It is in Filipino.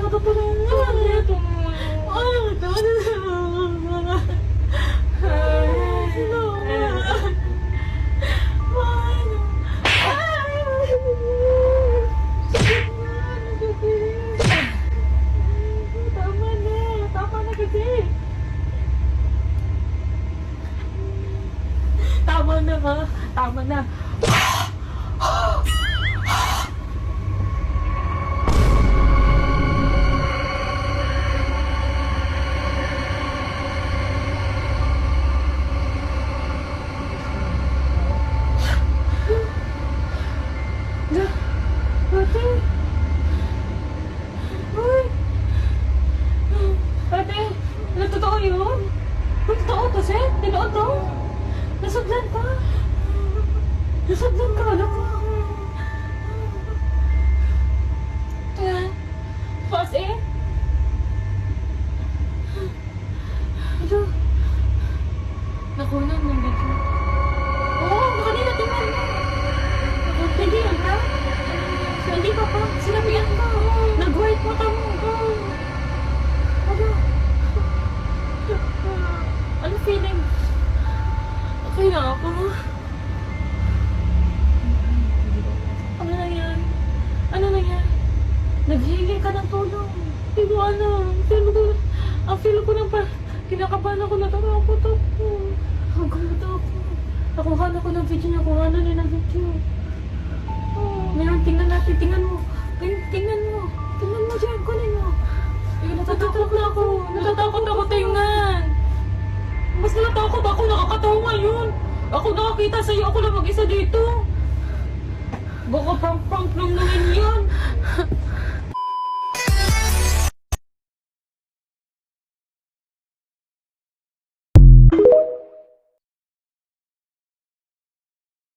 Nakatulungan. Tama na. Tama na ha. Tama na. Ate. Uy. Ate, totoo yun? Totoo to, Seth? Totoo to? Nasuglan ka? Nasuglan ka, alam mo? Pas eh? Ito. Nakunan ng video. Oo, kanina tingnan mo. Hindi yan ka? Hindi pa pa. Sinabihan ka. Nag-white mata mo. Ano feeling? Okay na ako. Ano nangyari? Ano nangyari? Naghihingi ka ng tulong. Hindi ko alam. Ang feel ko nang kinakabahan ako, natakot ako. Ang gamot ako. Nakuha na ko ng video niya. Kuha na niya ng video. Ngayon, tingnan natin. Tingnan mo. Tingnan mo. Tingnan mo dyan. Kunin mo. Natatakot na ako. Natatakot ako tingnan. Mas natatakot ako. Nakakatawa ngayon. Ako nakakita sa'yo. Ako lang mag-isa dito. Baka prank lang naman yan.